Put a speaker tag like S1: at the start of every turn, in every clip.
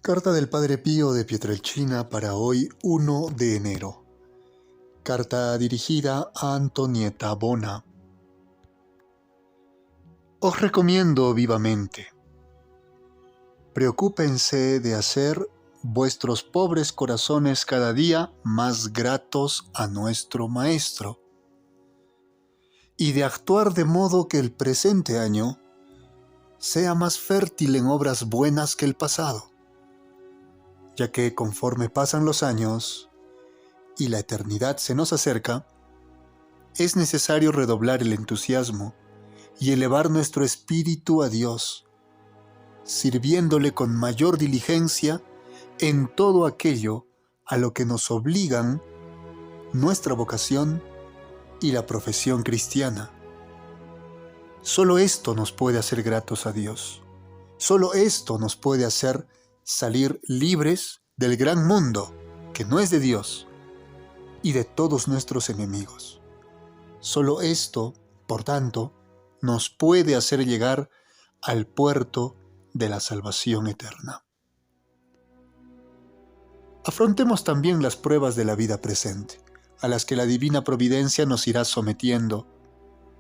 S1: Carta del Padre Pío de Pietrelcina para hoy, 1 de enero. Carta dirigida a Antonieta Bona. Os recomiendo vivamente. Preocúpense de hacer vuestros pobres corazones cada día más gratos a nuestro Maestro y de actuar de modo que el presente año sea más fértil en obras buenas que el pasado, ya que conforme pasan los años y la eternidad se nos acerca, es necesario redoblar el entusiasmo y elevar nuestro espíritu a Dios, sirviéndole con mayor diligencia en todo aquello a lo que nos obligan nuestra vocación y la profesión cristiana. Solo esto nos puede hacer gratos a Dios. Solo esto nos puede hacer salir libres del gran mundo que no es de Dios y de todos nuestros enemigos. Solo esto, por tanto, nos puede hacer llegar al puerto de la salvación eterna. Afrontemos también las pruebas de la vida presente, a las que la divina providencia nos irá sometiendo,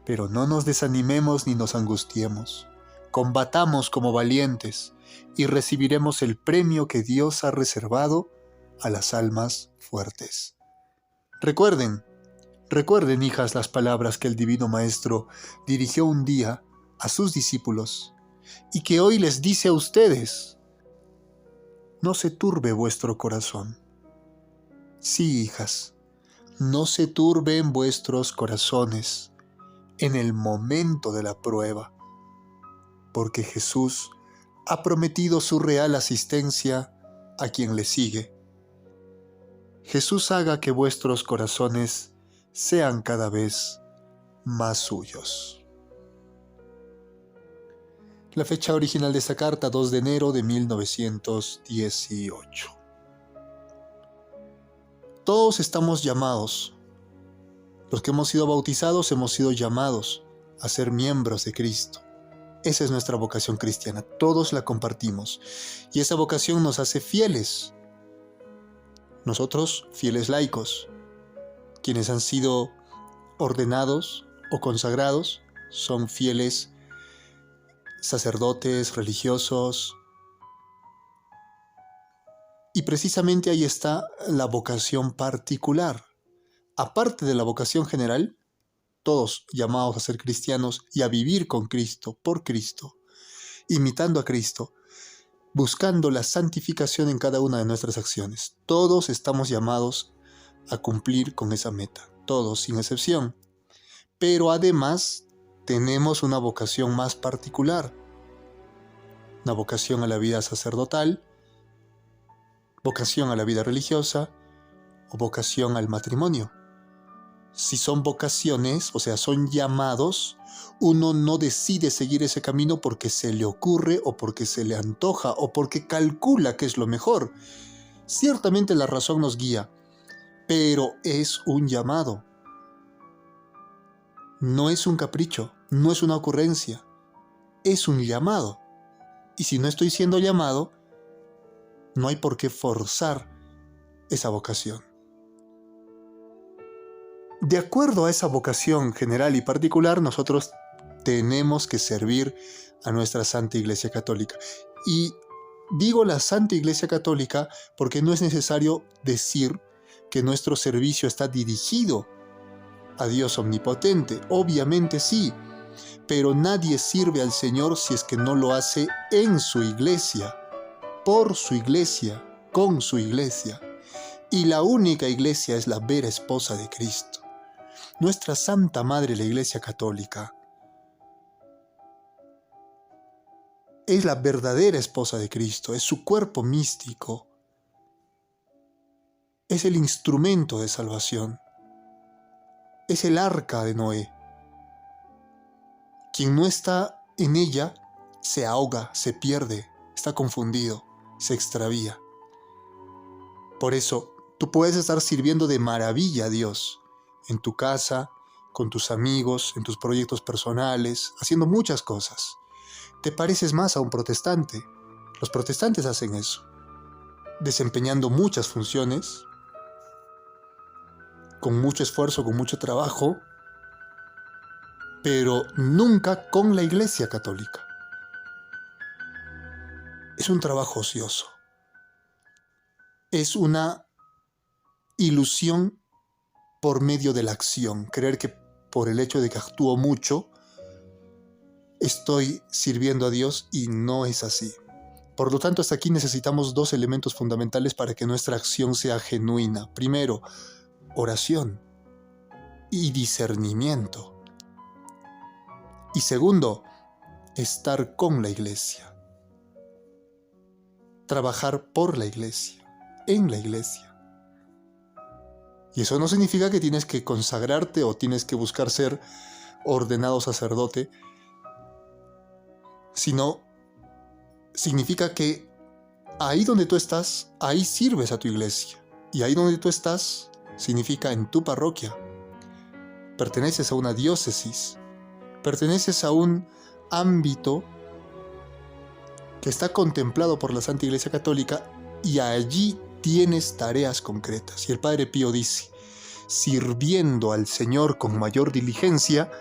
S1: pero no nos desanimemos ni nos angustiemos. Combatamos como valientes y recibiremos el premio que Dios ha reservado a las almas fuertes. Recuerden, hijas, las palabras que el Divino Maestro dirigió un día a sus discípulos y que hoy les dice a ustedes: no se turbe vuestro corazón. Sí, hijas, no se turben vuestros corazones en el momento de la prueba, porque Jesús ha prometido su real asistencia a quien le sigue. Jesús haga que vuestros corazones sean cada vez más suyos. La fecha original de esta carta, 2 de enero de 1918. Todos estamos llamados. Los que hemos sido bautizados hemos sido llamados a ser miembros de Cristo. Esa es nuestra vocación cristiana. Todos la compartimos. Y esa vocación nos hace fieles. Nosotros, fieles laicos, quienes han sido ordenados o consagrados, son fieles sacerdotes, religiosos. Y precisamente ahí está la vocación particular. Aparte de la vocación general, todos llamados a ser cristianos y a vivir con Cristo, por Cristo, imitando a Cristo, buscando la santificación en cada una de nuestras acciones. Todos estamos llamados a cumplir con esa meta, todos sin excepción. Pero además tenemos una vocación más particular, una vocación a la vida sacerdotal, vocación a la vida religiosa o vocación al matrimonio. Si son vocaciones, o sea, son llamados, uno no decide seguir ese camino porque se le ocurre o porque se le antoja o porque calcula que es lo mejor. Ciertamente la razón nos guía, pero es un llamado. No es un capricho, no es una ocurrencia, es un llamado. Y si no estoy siendo llamado, no hay por qué forzar esa vocación. De acuerdo a esa vocación general y particular, nosotros tenemos que servir a nuestra Santa Iglesia Católica. Y digo la Santa Iglesia Católica porque no es necesario decir que nuestro servicio está dirigido a Dios omnipotente. Obviamente sí, pero nadie sirve al Señor si es que no lo hace en su iglesia, por su iglesia, con su iglesia. Y la única iglesia es la vera esposa de Cristo. Nuestra Santa Madre, la Iglesia Católica, es la verdadera esposa de Cristo, es su cuerpo místico, es el instrumento de salvación, es el arca de Noé. Quien no está en ella se ahoga, se pierde, está confundido, se extravía. Por eso, tú puedes estar sirviendo de maravilla a Dios, en tu casa, con tus amigos, en tus proyectos personales, haciendo muchas cosas. Te pareces más a un protestante. Los protestantes hacen eso. desempeñando muchas funciones, con mucho esfuerzo, con mucho trabajo, pero nunca con la Iglesia Católica. Es un trabajo ocioso. Es una ilusión por medio de la acción. Creer que por el hecho de que actúo mucho, estoy sirviendo a Dios, y no es así. Por lo tanto, hasta aquí necesitamos dos elementos fundamentales para que nuestra acción sea genuina. Primero, oración y discernimiento. Y segundo, estar con la Iglesia. Trabajar por la Iglesia, en la Iglesia. Y eso no significa que tienes que consagrarte o tienes que buscar ser ordenado sacerdote, sino significa que ahí donde tú estás, ahí sirves a tu iglesia. Y ahí donde tú estás, significa en tu parroquia. Perteneces a una diócesis, perteneces a un ámbito que está contemplado por la Santa Iglesia Católica, y allí tienes tareas concretas. Y el Padre Pío dice: sirviendo al Señor con mayor diligencia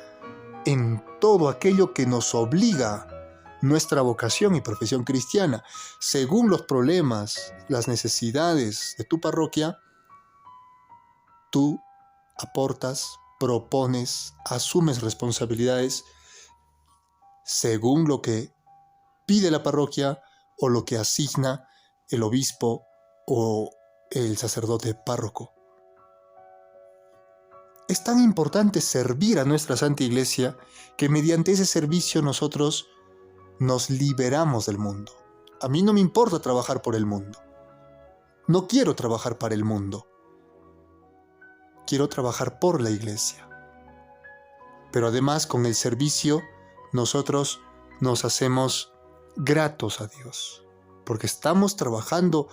S1: en todo aquello que nos obliga nuestra vocación y profesión cristiana, según los problemas, las necesidades de tu parroquia, tú aportas, propones, asumes responsabilidades según lo que pide la parroquia o lo que asigna el obispo o el sacerdote párroco. Es tan importante servir a nuestra Santa Iglesia que mediante ese servicio nosotros nos liberamos del mundo. A mí no me importa trabajar por el mundo. No quiero trabajar para el mundo. Quiero trabajar por la Iglesia. Pero además, con el servicio, nosotros nos hacemos gratos a Dios, porque estamos trabajando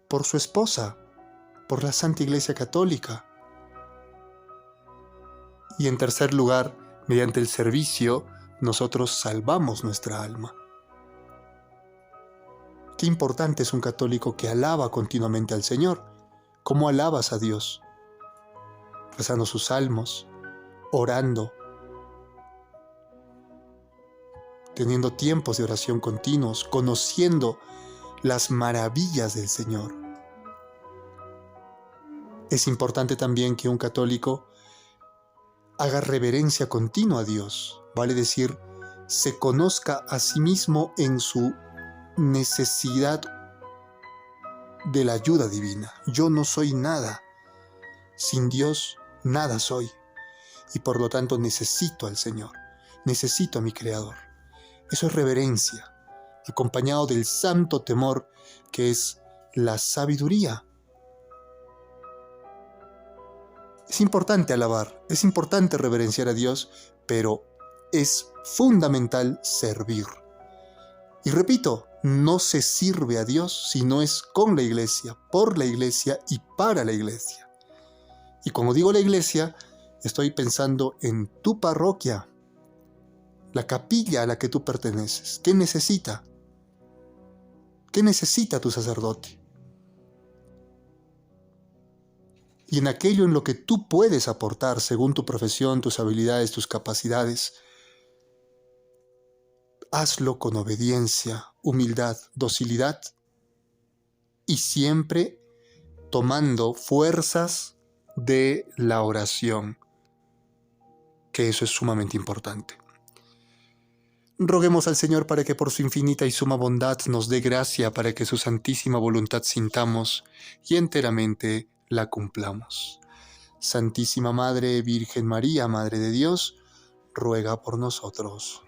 S1: por su esposa, por la Santa Iglesia Católica. Y en tercer lugar, mediante el servicio, nosotros salvamos nuestra alma. Qué importante es un católico que alaba continuamente al Señor. ¿Cómo alabas a Dios? Rezando sus salmos, orando, teniendo tiempos de oración continuos, conociendo las maravillas del Señor. Es importante también que un católico haga reverencia continua a Dios, vale decir, se conozca a sí mismo en su necesidad de la ayuda divina. Yo no soy nada. Sin Dios, nada soy. Y por lo tanto necesito al Señor. Necesito a mi Creador. Eso es reverencia, acompañado del santo temor que es la sabiduría. Es importante alabar, es importante reverenciar a Dios, pero es fundamental servir. Y repito, no se sirve a Dios si no es con la Iglesia, por la Iglesia y para la Iglesia. Y cuando digo la Iglesia, estoy pensando en tu parroquia, la capilla a la que tú perteneces. ¿Qué necesita? ¿Qué necesita tu sacerdote? Y en aquello en lo que tú puedes aportar según tu profesión, tus habilidades, tus capacidades, hazlo con obediencia, humildad, docilidad y siempre tomando fuerzas de la oración, que eso es sumamente importante. Roguemos al Señor para que por su infinita y suma bondad nos dé gracia para que su santísima voluntad sintamos y enteramente la cumplamos. Santísima Madre Virgen María, Madre de Dios, ruega por nosotros.